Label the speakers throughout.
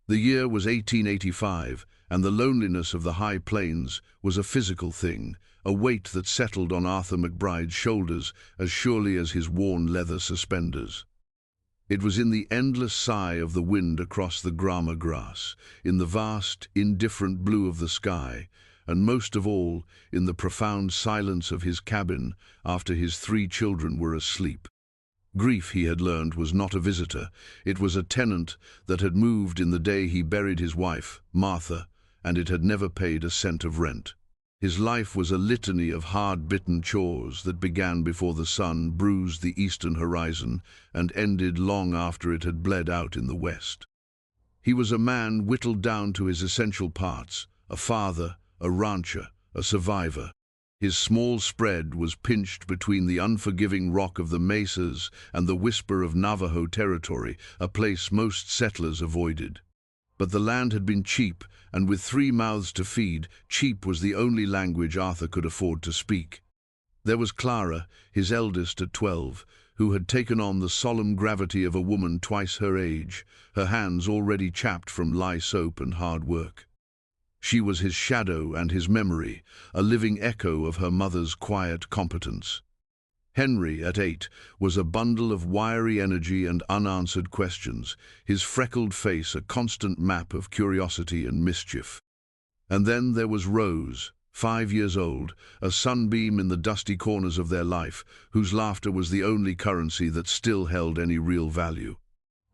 Speaker 1: The year was 1885, and the loneliness of the high plains was a physical thing, a weight that settled on Arthur McBride's shoulders as surely as his worn leather suspenders. It was in the endless sigh of the wind across the grama grass, in the vast, indifferent blue of the sky, and most of all, in the profound silence of his cabin after his 3 children were asleep. Grief, he had learned, was not a visitor. It was a tenant that had moved in the day he buried his wife, Martha, and it had never paid a cent of rent. His life was a litany of hard-bitten chores that began before the sun bruised the eastern horizon and ended long after it had bled out in the west. He was a man whittled down to his essential parts, a father, a rancher, a survivor. His small spread was pinched between the unforgiving rock of the mesas and the whisper of Navajo territory, a place most settlers avoided. But the land had been cheap, and with 3 mouths to feed, cheap was the only language Arthur could afford to speak. There was Clara, his eldest at 12, who had taken on the solemn gravity of a woman twice her age, her hands already chapped from lye soap and hard work. She was his shadow and his memory, a living echo of her mother's quiet competence. Henry, at 8, was a bundle of wiry energy and unanswered questions, his freckled face a constant map of curiosity and mischief. And then there was Rose, 5 years old, a sunbeam in the dusty corners of their life, whose laughter was the only currency that still held any real value.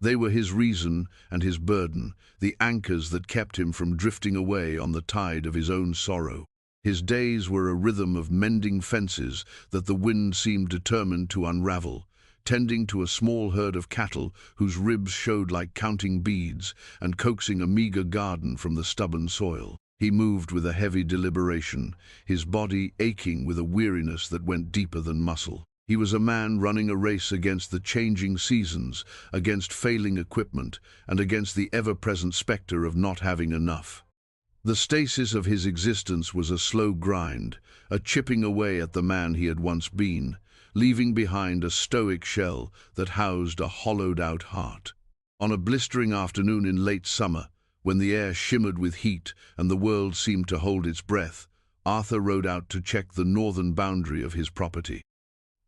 Speaker 1: They were his reason and his burden, the anchors that kept him from drifting away on the tide of his own sorrow. His days were a rhythm of mending fences that the wind seemed determined to unravel, tending to a small herd of cattle whose ribs showed like counting beads, and coaxing a meager garden from the stubborn soil. He moved with a heavy deliberation, his body aching with a weariness that went deeper than muscle. He was a man running a race against the changing seasons, against failing equipment, and against the ever-present specter of not having enough. The stasis of his existence was a slow grind, a chipping away at the man he had once been, leaving behind a stoic shell that housed a hollowed-out heart. On a blistering afternoon in late summer, when the air shimmered with heat and the world seemed to hold its breath, Arthur rode out to check the northern boundary of his property.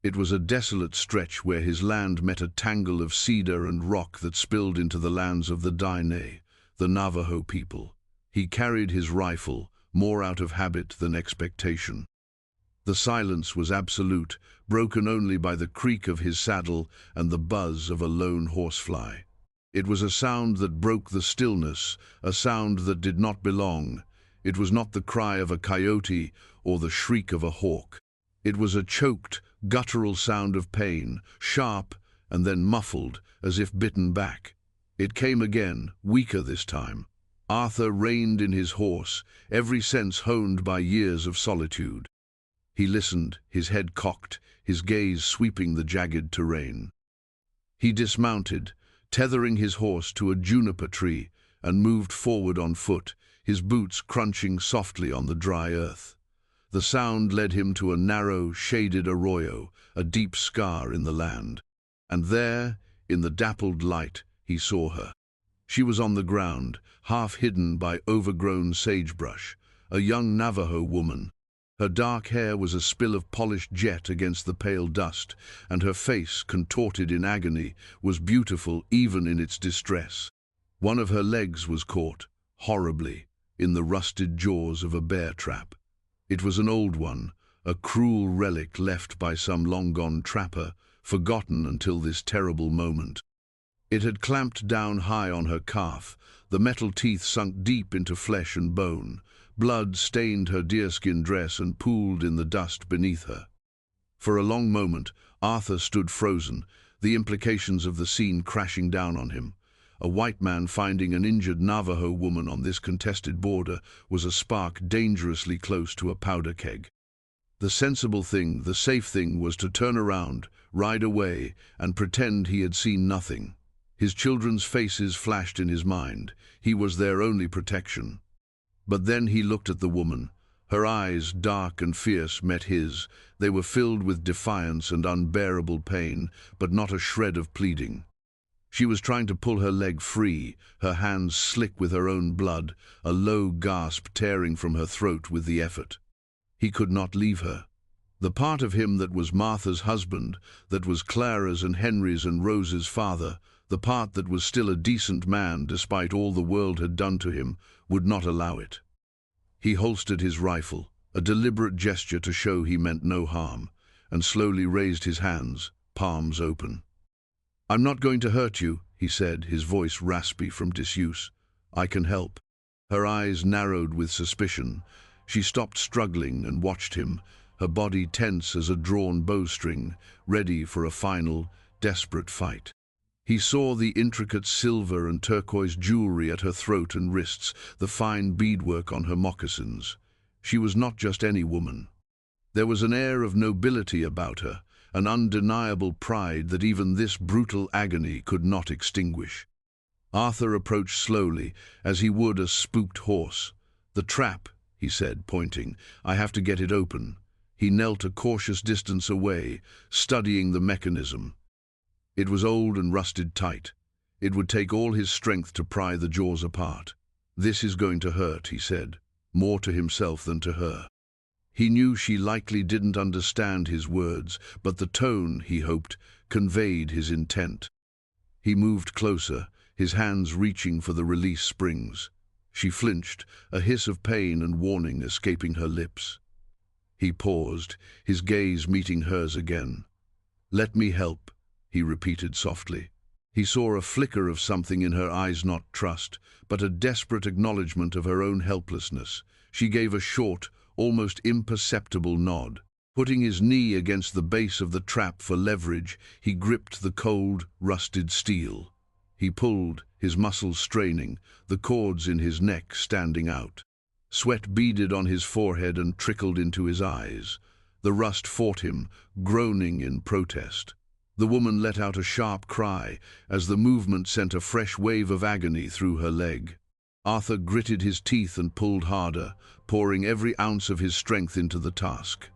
Speaker 1: It was a desolate stretch where his land met a tangle of cedar and rock that spilled into the lands of the Dine, the Navajo people. He carried his rifle, more out of habit than expectation. The silence was absolute, broken only by the creak of his saddle and the buzz of a lone horsefly. It was a sound that broke the stillness, a sound that did not belong. It was not the cry of a coyote or the shriek of a hawk. It was a choked, guttural sound of pain, sharp and then muffled, as if bitten back. It came again, weaker this time. Arthur reined in his horse, every sense honed by years of solitude. He listened, his head cocked, his gaze sweeping the jagged terrain. He dismounted, tethering his horse to a juniper tree, and moved forward on foot, his boots crunching softly on the dry earth. The sound led him to a narrow, shaded arroyo, a deep scar in the land. And there, in the dappled light, he saw her. She was on the ground, half hidden by overgrown sagebrush, a young Navajo woman. Her dark hair was a spill of polished jet against the pale dust, and her face, contorted in agony, was beautiful even in its distress. One of her legs was caught, horribly, in the rusted jaws of a bear trap. It was an old one, a cruel relic left by some long-gone trapper, forgotten until this terrible moment. It had clamped down high on her calf, the metal teeth sunk deep into flesh and bone. Blood stained her deerskin dress and pooled in the dust beneath her. For a long moment, Arthur stood frozen, the implications of the scene crashing down on him. A white man finding an injured Navajo woman on this contested border was a spark dangerously close to a powder keg. The sensible thing, the safe thing, was to turn around, ride away, and pretend he had seen nothing. His children's faces flashed in his mind. He was their only protection. But then he looked at the woman. Her eyes, dark and fierce, met his. They were filled with defiance and unbearable pain, but not a shred of pleading. She was trying to pull her leg free, her hands slick with her own blood, a low gasp tearing from her throat with the effort. He could not leave her. The part of him that was Martha's husband, that was Clara's and Henry's and Rose's father, the part that was still a decent man despite all the world had done to him, would not allow it. He holstered his rifle, a deliberate gesture to show he meant no harm, and slowly raised his hands, palms open. "I'm not going to hurt you," he said, his voice raspy from disuse. "I can help." Her eyes narrowed with suspicion. She stopped struggling and watched him, her body tense as a drawn bowstring, ready for a final, desperate fight. He saw the intricate silver and turquoise jewelry at her throat and wrists, the fine beadwork on her moccasins. She was not just any woman. There was an air of nobility about her, an undeniable pride that even this brutal agony could not extinguish. Arthur approached slowly, as he would a spooked horse. "The trap," he said, pointing. "I have to get it open." He knelt a cautious distance away, studying the mechanism. It was old and rusted tight. It would take all his strength to pry the jaws apart. "This is going to hurt," he said, more to himself than to her. He knew she likely didn't understand his words, but the tone, he hoped, conveyed his intent. He moved closer, his hands reaching for the release springs. She flinched, a hiss of pain and warning escaping her lips. He paused, his gaze meeting hers again. "Let me help," he repeated softly. He saw a flicker of something in her eyes, not trust, but a desperate acknowledgement of her own helplessness. She gave a short, almost imperceptible nod. Putting his knee against the base of the trap for leverage, he gripped the cold, rusted steel. He pulled, his muscles straining, the cords in his neck standing out. Sweat beaded on his forehead and trickled into his eyes. The rust fought him, groaning in protest. The woman let out a sharp cry as the movement sent a fresh wave of agony through her leg. Arthur gritted his teeth and pulled harder, pouring every ounce of his strength into the task.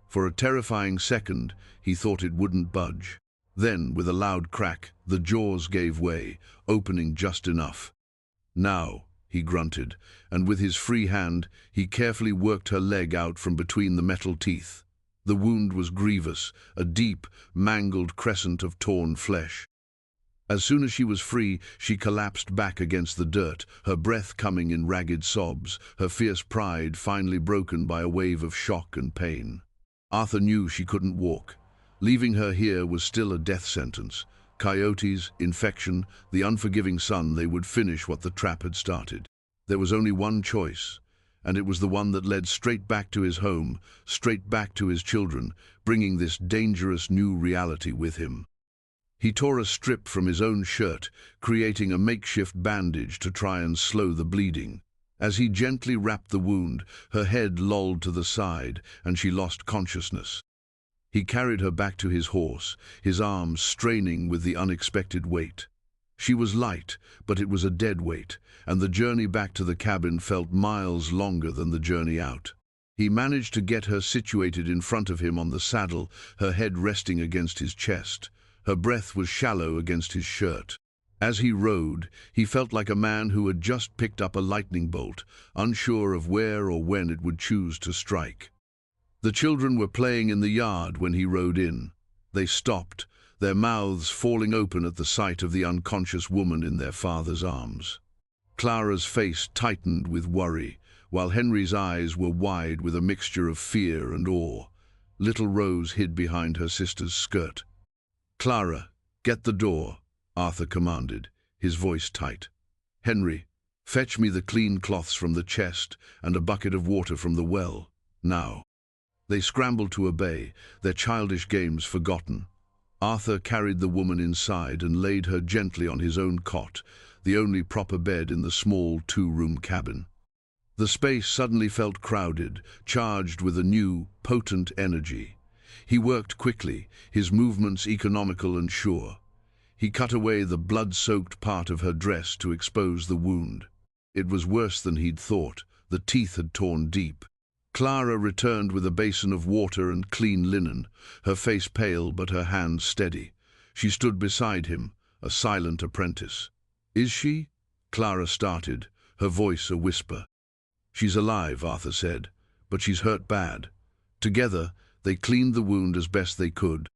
Speaker 1: For a terrifying second, he thought it wouldn't budge. Then, with a loud crack, the jaws gave way, opening just enough. "Now," he grunted, and with his free hand, he carefully worked her leg out from between the metal teeth. The wound was grievous, a deep, mangled crescent of torn flesh. As soon as she was free, she collapsed back against the dirt, her breath coming in ragged sobs, her fierce pride finally broken by a wave of shock and pain. Arthur knew she couldn't walk. Leaving her here was still a death sentence. Coyotes, infection, the unforgiving sun, they would finish what the trap had started. There was only one choice, and it was the one that led straight back to his home, straight back to his children, bringing this dangerous new reality with him. He tore a strip from his own shirt, creating a makeshift bandage to try and slow the bleeding. As he gently wrapped the wound, her head lolled to the side, and she lost consciousness. He carried her back to his horse, his arms straining with the unexpected weight. She was light, but it was a dead weight, and the journey back to the cabin felt miles longer than the journey out. He managed to get her situated in front of him on the saddle, her head resting against his chest. Her breath was shallow against his shirt. As he rode, he felt like a man who had just picked up a lightning bolt, unsure of where or when it would choose to strike. The children were playing in the yard when he rode in. They stopped, their mouths falling open at the sight of the unconscious woman in their father's arms. Clara's face tightened with worry, while Henry's eyes were wide with a mixture of fear and awe. Little Rose hid behind her sister's skirt. "Clara, get the door," Arthur commanded, his voice tight. "Henry, fetch me the clean cloths from the chest and a bucket of water from the well, now." They scrambled to obey, their childish games forgotten. Arthur carried the woman inside and laid her gently on his own cot, the only proper bed in the small two-room cabin. The space suddenly felt crowded, charged with a new, potent energy. He worked quickly, his movements economical and sure. He cut away the blood-soaked part of her dress to expose the wound. It was worse than he'd thought. The teeth had torn deep. Clara returned with a basin of water and clean linen, her face pale but her hands steady. She stood beside him, a silent apprentice. "Is she?" Clara started, her voice a whisper. "She's alive," Arthur said, "but she's hurt bad." Together, they cleaned the wound as best they could.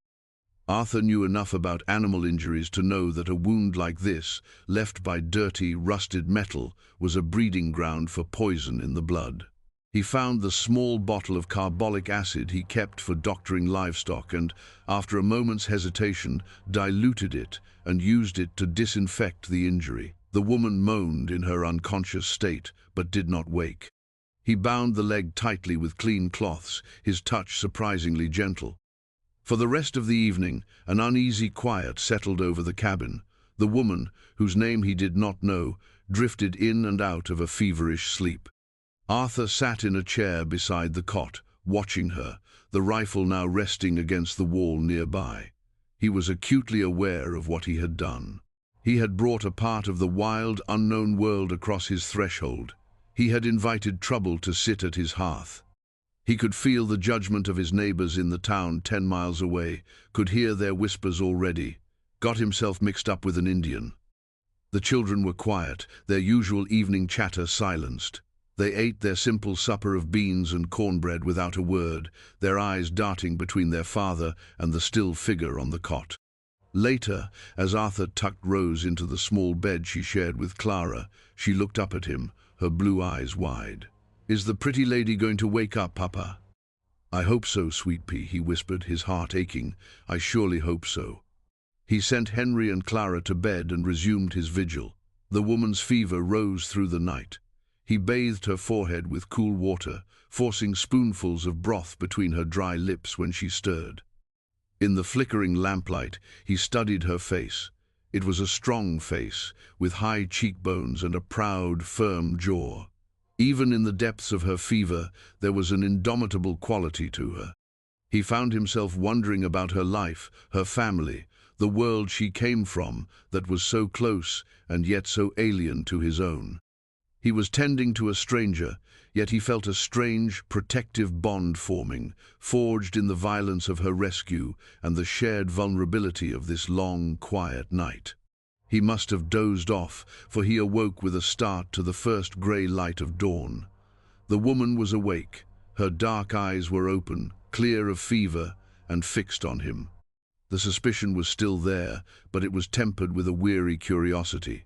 Speaker 1: Arthur knew enough about animal injuries to know that a wound like this, left by dirty, rusted metal, was a breeding ground for poison in the blood. He found the small bottle of carbolic acid he kept for doctoring livestock and, after a moment's hesitation, diluted it and used it to disinfect the injury. The woman moaned in her unconscious state, but did not wake. He bound the leg tightly with clean cloths, his touch surprisingly gentle. For the rest of the evening, an uneasy quiet settled over the cabin. The woman, whose name he did not know, drifted in and out of a feverish sleep. Arthur sat in a chair beside the cot, watching her, the rifle now resting against the wall nearby. He was acutely aware of what he had done. He had brought a part of the wild, unknown world across his threshold. He had invited trouble to sit at his hearth. He could feel the judgment of his neighbors in the town 10 miles away, could hear their whispers already, got himself mixed up with an Indian. The children were quiet, their usual evening chatter silenced. They ate their simple supper of beans and cornbread without a word, their eyes darting between their father and the still figure on the cot. Later, as Arthur tucked Rose into the small bed she shared with Clara, she looked up at him, her blue eyes wide. "Is the pretty lady going to wake up, Papa?" "I hope so, Sweet Pea," he whispered, his heart aching. "I surely hope so." He sent Henry and Clara to bed and resumed his vigil. The woman's fever rose through the night. He bathed her forehead with cool water, forcing spoonfuls of broth between her dry lips when she stirred. In the flickering lamplight, he studied her face. It was a strong face, with high cheekbones and a proud, firm jaw. Even in the depths of her fever, there was an indomitable quality to her. He found himself wondering about her life, her family, the world she came from that was so close and yet so alien to his own. He was tending to a stranger, yet he felt a strange, protective bond forming, forged in the violence of her rescue and the shared vulnerability of this long, quiet night. He must have dozed off, for he awoke with a start to the first grey light of dawn. The woman was awake. Her dark eyes were open, clear of fever, and fixed on him. The suspicion was still there, but it was tempered with a weary curiosity.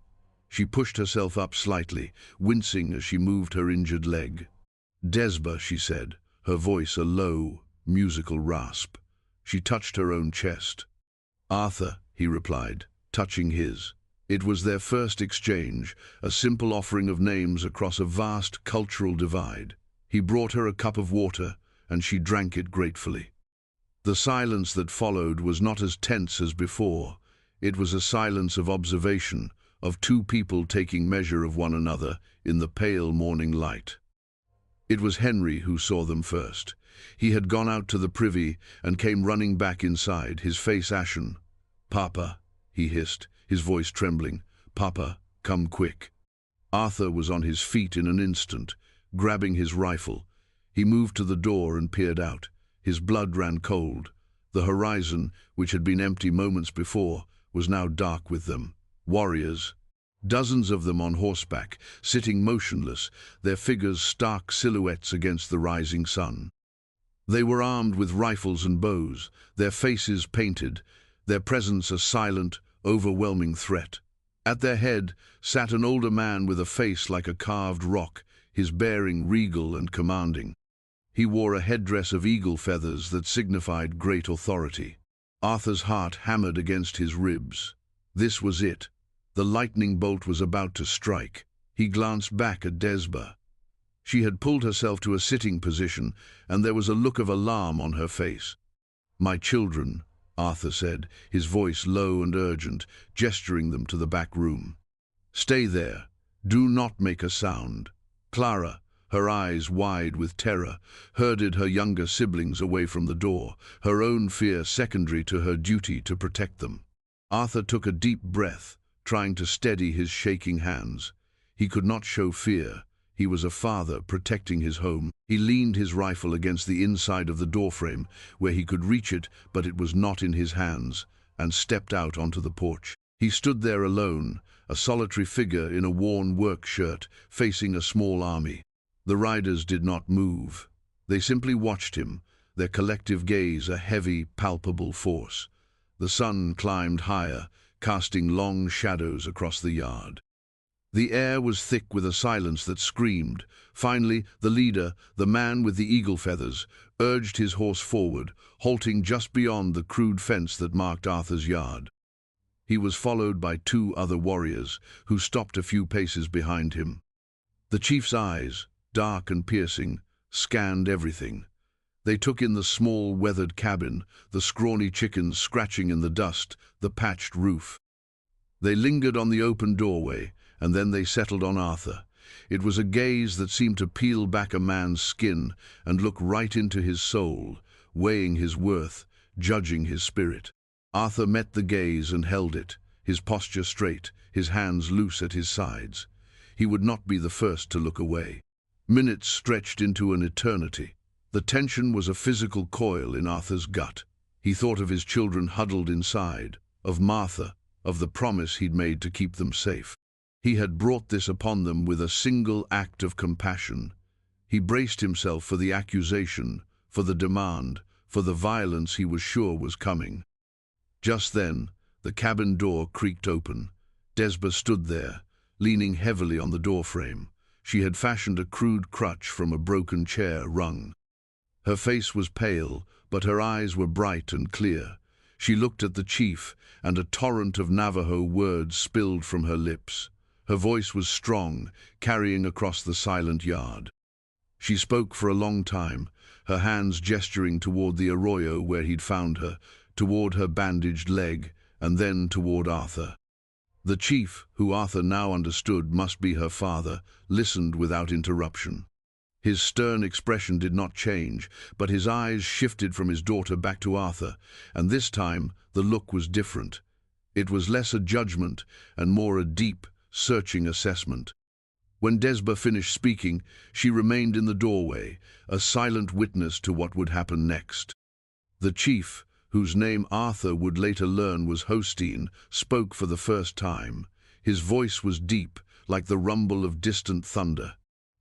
Speaker 1: She pushed herself up slightly, wincing as she moved her injured leg. "Dezba," she said, her voice a low, musical rasp. She touched her own chest. "Arthur," he replied, touching his. It was their first exchange, a simple offering of names across a vast cultural divide. He brought her a cup of water, and she drank it gratefully. The silence that followed was not as tense as before. It was a silence of observation, of two people taking measure of one another in the pale morning light. It was Henry who saw them first. He had gone out to the privy and came running back inside, his face ashen. "Papa," he hissed, his voice trembling. "Papa, come quick." Arthur was on his feet in an instant, grabbing his rifle. He moved to the door and peered out. His blood ran cold. The horizon, which had been empty moments before, was now dark with them. Warriors, dozens of them on horseback, sitting motionless, their figures stark silhouettes against the rising sun. They were armed with rifles and bows, their faces painted, their presence a silent, overwhelming threat. At their head sat an older man with a face like a carved rock, his bearing regal and commanding. He wore a headdress of eagle feathers that signified great authority. Arthur's heart hammered against his ribs. This was it. The lightning bolt was about to strike. He glanced back at Dezba. She had pulled herself to a sitting position, and there was a look of alarm on her face. "My children," Arthur said, his voice low and urgent, gesturing them to the back room. "Stay there. Do not make a sound." Clara, her eyes wide with terror, herded her younger siblings away from the door, her own fear secondary to her duty to protect them. Arthur took a deep breath, trying to steady his shaking hands. He could not show fear. He was a father protecting his home. He leaned his rifle against the inside of the doorframe, where he could reach it, but it was not in his hands, and stepped out onto the porch. He stood there alone, a solitary figure in a worn work shirt, facing a small army. The riders did not move. They simply watched him, their collective gaze a heavy, palpable force. The sun climbed higher, casting long shadows across the yard. The air was thick with a silence that screamed. Finally, the leader, the man with the eagle feathers, urged his horse forward, halting just beyond the crude fence that marked Arthur's yard. He was followed by 2 other warriors, who stopped a few paces behind him. The chief's eyes, dark and piercing, scanned everything. They took in the small, weathered cabin, the scrawny chickens scratching in the dust, the patched roof. They lingered on the open doorway, and then they settled on Arthur. It was a gaze that seemed to peel back a man's skin and look right into his soul, weighing his worth, judging his spirit. Arthur met the gaze and held it, his posture straight, his hands loose at his sides. He would not be the first to look away. Minutes stretched into an eternity. The tension was a physical coil in Arthur's gut. He thought of his children huddled inside, of Martha, of the promise he'd made to keep them safe. He had brought this upon them with a single act of compassion. He braced himself for the accusation, for the demand, for the violence he was sure was coming. Just then, the cabin door creaked open. Dezba stood there, leaning heavily on the doorframe. She had fashioned a crude crutch from a broken chair rung. Her face was pale, but her eyes were bright and clear. She looked at the chief, and a torrent of Navajo words spilled from her lips. Her voice was strong, carrying across the silent yard. She spoke for a long time, her hands gesturing toward the arroyo where he'd found her, toward her bandaged leg, and then toward Arthur. The chief, who Arthur now understood must be her father, listened without interruption. His stern expression did not change, but his eyes shifted from his daughter back to Arthur, and this time the look was different. It was less a judgment and more a deep, searching assessment. When Dezba finished speaking, she remained in the doorway, a silent witness to what would happen next. The chief, whose name Arthur would later learn was Hosteen, spoke for the first time. His voice was deep, like the rumble of distant thunder.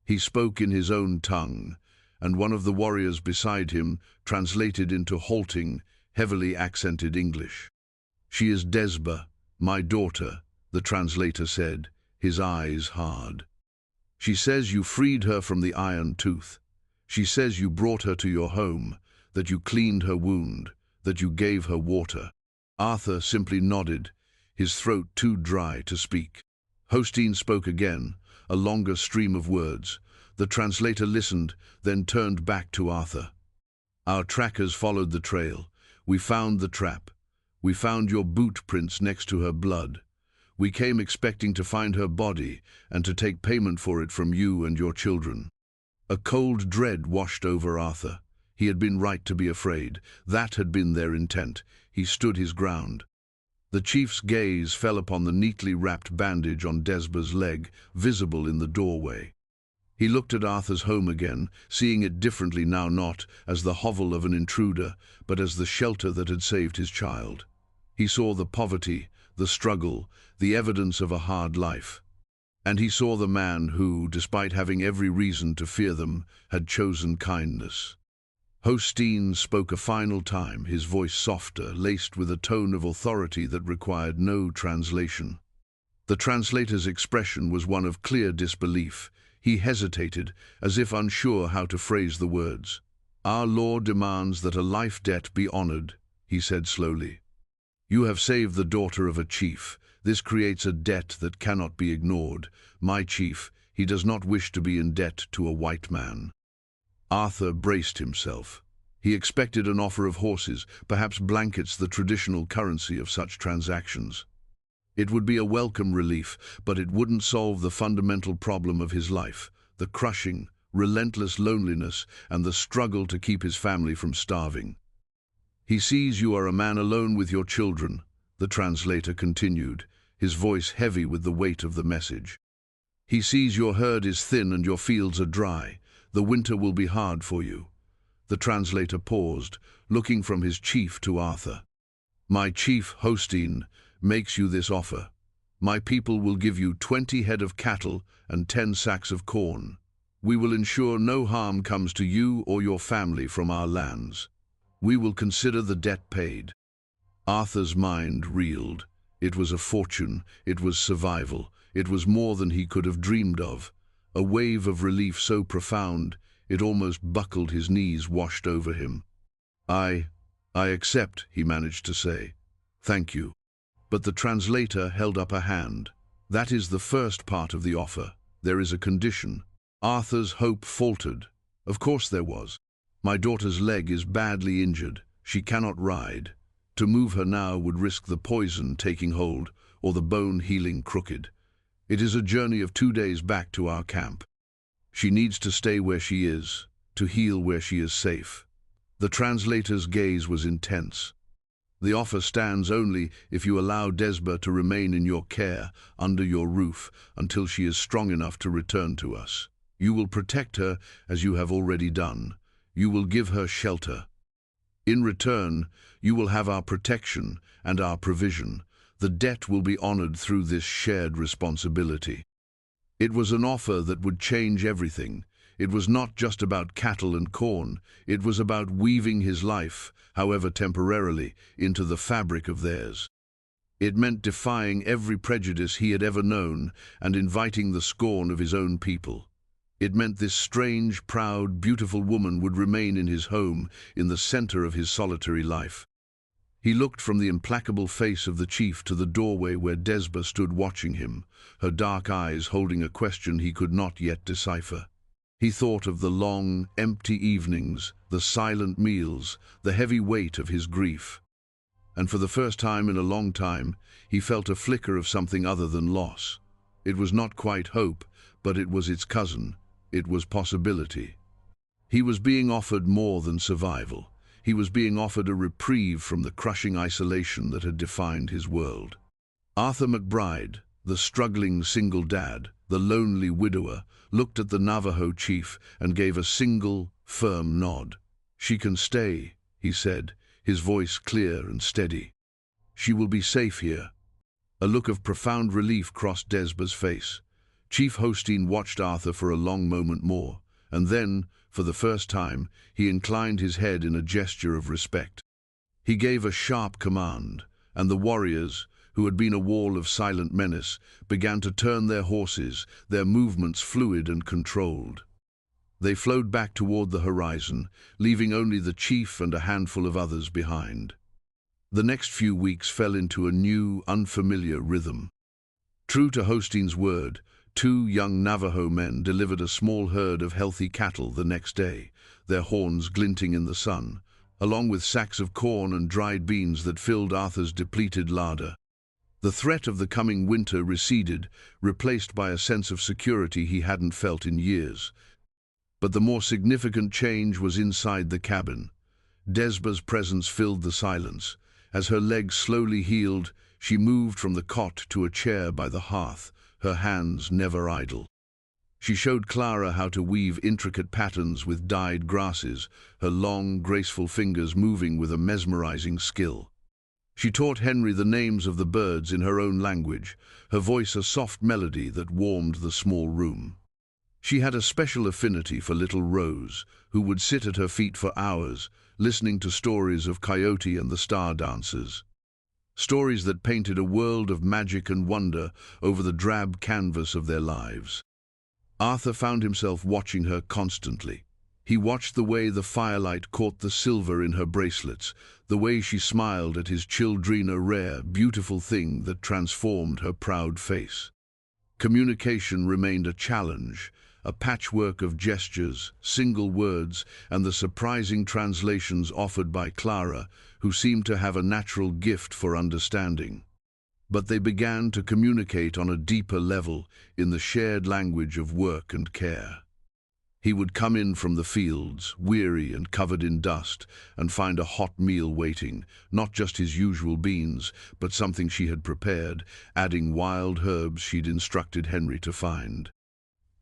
Speaker 1: He spoke in his own tongue, and one of the warriors beside him translated into halting, heavily accented English. "She is Dezba, my daughter," the translator said, his eyes hard. "She says you freed her from the iron tooth. She says you brought her to your home, that you cleaned her wound, that you gave her water." Arthur simply nodded, his throat too dry to speak. Hosteen spoke again, a longer stream of words. The translator listened, then turned back to Arthur. "Our trackers followed the trail. We found the trap. We found your boot prints next to her blood. We came expecting to find her body and to take payment for it from you and your children." A cold dread washed over Arthur. He had been right to be afraid. That had been their intent. He stood his ground. The chief's gaze fell upon the neatly wrapped bandage on Dezba's leg, visible in the doorway. He looked at Arthur's home again, seeing it differently now, not as the hovel of an intruder, but as the shelter that had saved his child. He saw the poverty, the struggle, the evidence of a hard life. And he saw the man who, despite having every reason to fear them, had chosen kindness. Hosteen spoke a final time, his voice softer, laced with a tone of authority that required no translation. The translator's expression was one of clear disbelief. He hesitated, as if unsure how to phrase the words. "Our law demands that a life debt be honored," he said slowly. "You have saved the daughter of a chief. This creates a debt that cannot be ignored. My chief, he does not wish to be in debt to a white man." Arthur braced himself. He expected an offer of horses, perhaps blankets, the traditional currency of such transactions. It would be a welcome relief, but it wouldn't solve the fundamental problem of his life, the crushing, relentless loneliness and the struggle to keep his family from starving. "He sees you are a man alone with your children," the translator continued, his voice heavy with the weight of the message. "He sees your herd is thin and your fields are dry. The winter will be hard for you." The translator paused, looking from his chief to Arthur. "My chief, Hosteen, makes you this offer. My people will give you 20 head of cattle and 10 sacks of corn. We will ensure no harm comes to you or your family from our lands. We will consider the debt paid." Arthur's mind reeled. It was a fortune, it was survival, it was more than he could have dreamed of. A wave of relief so profound, it almost buckled his knees, washed over him. I accept," he managed to say. "Thank you." But the translator held up a hand. "That is the first part of the offer. There is a condition." Arthur's hope faltered. Of course there was. "My daughter's leg is badly injured. She cannot ride. To move her now would risk the poison taking hold or the bone healing crooked. It is a journey of 2 days back to our camp. She needs to stay where she is, to heal where she is safe." The translator's gaze was intense. "The offer stands only if you allow Dezba to remain in your care, under your roof, until she is strong enough to return to us. You will protect her as you have already done. You will give her shelter. In return, you will have our protection and our provision. The debt will be honored through this shared responsibility." It was an offer that would change everything. It was not just about cattle and corn. It was about weaving his life, however temporarily, into the fabric of theirs. It meant defying every prejudice he had ever known and inviting the scorn of his own people. It meant this strange, proud, beautiful woman would remain in his home, in the center of his solitary life. He looked from the implacable face of the chief to the doorway where Dezba stood watching him, her dark eyes holding a question he could not yet decipher. He thought of the long, empty evenings, the silent meals, the heavy weight of his grief. And for the first time in a long time, he felt a flicker of something other than loss. It was not quite hope, but it was its cousin. It was possibility. He was being offered more than survival. He was being offered a reprieve from the crushing isolation that had defined his world. Arthur McBride, the struggling single dad, the lonely widower, looked at the Navajo chief and gave a single, firm nod. "She can stay," he said, his voice clear and steady. "She will be safe here." A look of profound relief crossed Dezba's face. Chief Hosteen watched Arthur for a long moment more, and then, for the first time, he inclined his head in a gesture of respect. He gave a sharp command, and the warriors, who had been a wall of silent menace, began to turn their horses, their movements fluid and controlled. They flowed back toward the horizon, leaving only the chief and a handful of others behind. The next few weeks fell into a new, unfamiliar rhythm. True to Hosteen's word, 2 young Navajo men delivered a small herd of healthy cattle the next day, their horns glinting in the sun, along with sacks of corn and dried beans that filled Arthur's depleted larder. The threat of the coming winter receded, replaced by a sense of security he hadn't felt in years. But the more significant change was inside the cabin. Dezba's presence filled the silence. As her legs slowly healed, she moved from the cot to a chair by the hearth, her hands never idle. She showed Clara how to weave intricate patterns with dyed grasses, her long, graceful fingers moving with a mesmerizing skill. She taught Henry the names of the birds in her own language, her voice a soft melody that warmed the small room. She had a special affinity for little Rose, who would sit at her feet for hours, listening to stories of Coyote and the Star Dancers. Stories that painted a world of magic and wonder over the drab canvas of their lives. Arthur found himself watching her constantly. He watched the way the firelight caught the silver in her bracelets, the way she smiled at his children, a rare, beautiful thing that transformed her proud face. Communication remained a challenge, a patchwork of gestures, single words, and the surprising translations offered by Clara, who seemed to have a natural gift for understanding. But they began to communicate on a deeper level, in the shared language of work and care. He would come in from the fields, weary and covered in dust, and find a hot meal waiting, not just his usual beans, but something she had prepared, adding wild herbs she'd instructed Henry to find.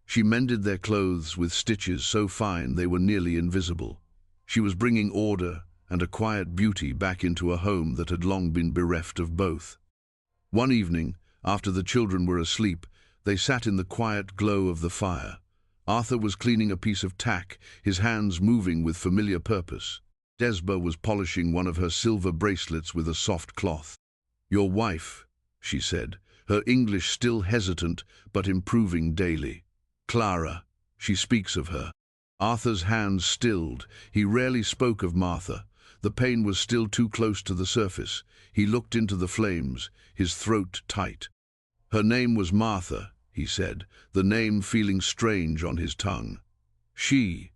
Speaker 1: She mended their clothes with stitches so fine they were nearly invisible. She was bringing order and a quiet beauty back into a home that had long been bereft of both. One evening, after the children were asleep, they sat in the quiet glow of the fire. Arthur was cleaning a piece of tack, his hands moving with familiar purpose. Dezba was polishing one of her silver bracelets with a soft cloth. "Your wife," she said, her English still hesitant but improving daily. "Clara, she speaks of her." Arthur's hands stilled. He rarely spoke of Martha. The pain was still too close to the surface. He looked into the flames, his throat tight. "Her name was Martha," he said, the name feeling strange on his tongue. She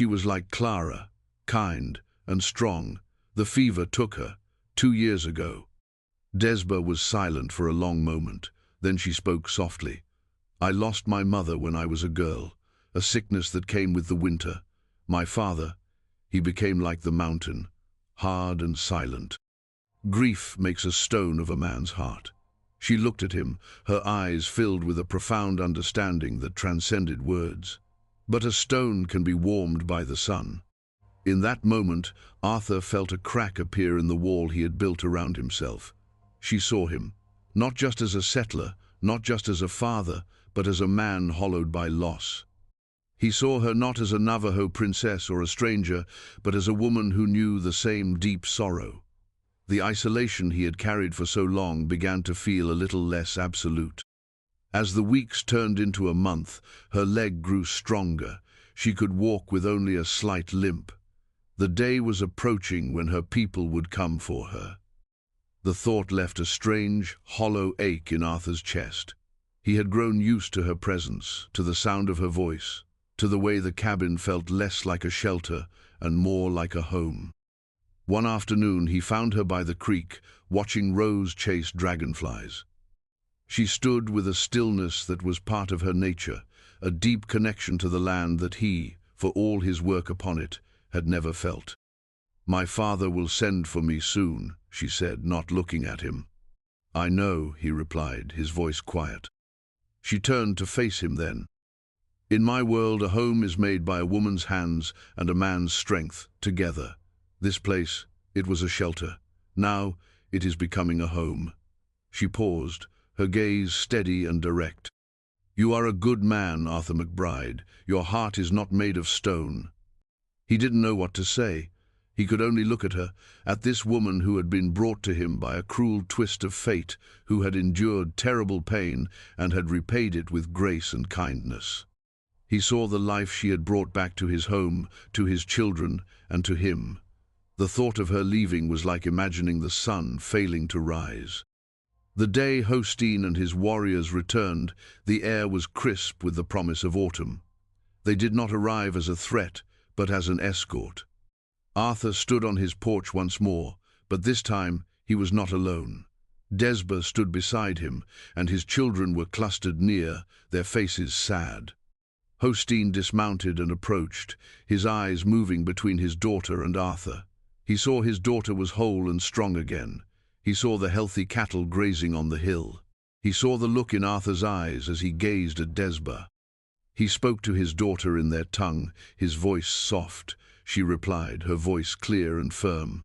Speaker 1: was like Clara, kind and strong. The fever took her 2 years ago." Dezba was silent for a long moment. Then she spoke softly. "I lost my mother when I was a girl, a sickness that came with the winter. My father, he became like the mountain, hard and silent. Grief makes a stone of a man's heart." She looked at him, her eyes filled with a profound understanding that transcended words. "But a stone can be warmed by the sun." In that moment, Arthur felt a crack appear in the wall he had built around himself. She saw him, not just as a settler, not just as a father, but as a man hollowed by loss. He saw her not as a Navajo princess or a stranger, but as a woman who knew the same deep sorrow. The isolation he had carried for so long began to feel a little less absolute. As the weeks turned into a month, her leg grew stronger. She could walk with only a slight limp. The day was approaching when her people would come for her. The thought left a strange, hollow ache in Arthur's chest. He had grown used to her presence, to the sound of her voice, to the way the cabin felt less like a shelter and more like a home. One afternoon he found her by the creek, watching Rose chase dragonflies. She stood with a stillness that was part of her nature, a deep connection to the land that he, for all his work upon it, had never felt. "My father will send for me soon," she said, not looking at him. "I know," he replied, his voice quiet. She turned to face him then. "In my world, a home is made by a woman's hands and a man's strength, together. This place, it was a shelter. Now, it is becoming a home." She paused, her gaze steady and direct. "You are a good man, Arthur McBride. Your heart is not made of stone." He didn't know what to say. He could only look at her, at this woman who had been brought to him by a cruel twist of fate, who had endured terrible pain and had repaid it with grace and kindness. He saw the life she had brought back to his home, to his children, and to him. The thought of her leaving was like imagining the sun failing to rise. The day Hosteen and his warriors returned, the air was crisp with the promise of autumn. They did not arrive as a threat, but as an escort. Arthur stood on his porch once more, but this time he was not alone. Dezba stood beside him, and his children were clustered near, their faces sad. Hosteen dismounted and approached, his eyes moving between his daughter and Arthur. He saw his daughter was whole and strong again. He saw the healthy cattle grazing on the hill. He saw the look in Arthur's eyes as he gazed at Dezba. He spoke to his daughter in their tongue, his voice soft. She replied, her voice clear and firm.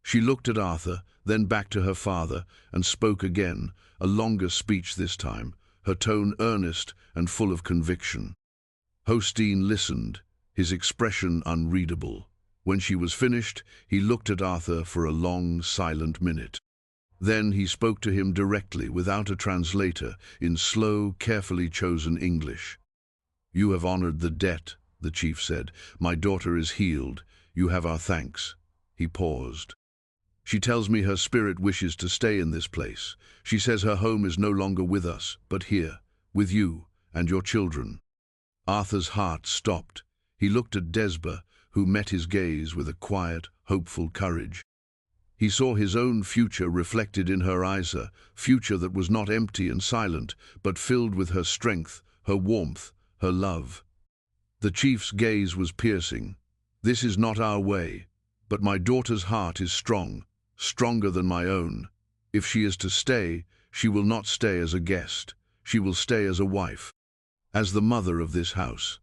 Speaker 1: She looked at Arthur, then back to her father, and spoke again, a longer speech this time, her tone earnest and full of conviction. Hosteen listened, his expression unreadable. When she was finished, he looked at Arthur for a long, silent minute. Then he spoke to him directly, without a translator, in slow, carefully chosen English. "You have honored the debt," the chief said. "My daughter is healed. You have our thanks." He paused. "She tells me her spirit wishes to stay in this place. She says her home is no longer with us, but here, with you and your children." Arthur's heart stopped. He looked at Dezba, who met his gaze with a quiet, hopeful courage. He saw his own future reflected in her eyes, a future that was not empty and silent, but filled with her strength, her warmth, her love. The chief's gaze was piercing. "This is not our way, but my daughter's heart is strong, stronger than my own. If she is to stay, she will not stay as a guest. She will stay as a wife, as the mother of this house."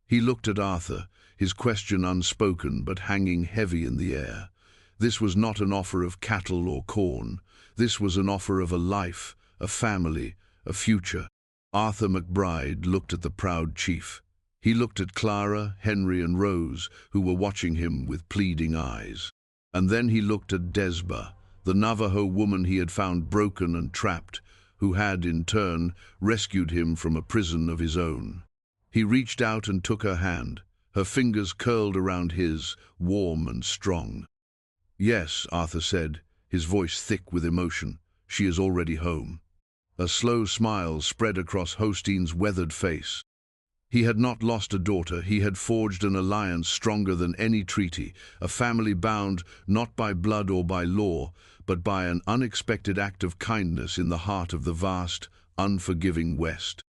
Speaker 1: He looked at Arthur, his question unspoken but hanging heavy in the air. This was not an offer of cattle or corn. This was an offer of a life, a family, a future. Arthur McBride looked at the proud chief. He looked at Clara, Henry, and Rose, who were watching him with pleading eyes. And then he looked at Dezba, the Navajo woman he had found broken and trapped, who had, in turn, rescued him from a prison of his own. He reached out and took her hand. Her fingers curled around his, warm and strong. "Yes," Arthur said, his voice thick with emotion, "she is already home." A slow smile spread across Hosteen's weathered face. He had not lost a daughter, he had forged an alliance stronger than any treaty, a family bound not by blood or by law, but by an unexpected act of kindness in the heart of the vast, unforgiving West.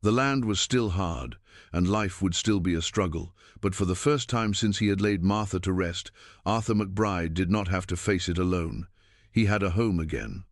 Speaker 1: The land was still hard, and life would still be a struggle, but for the first time since he had laid Martha to rest, Arthur McBride did not have to face it alone. He had a home again.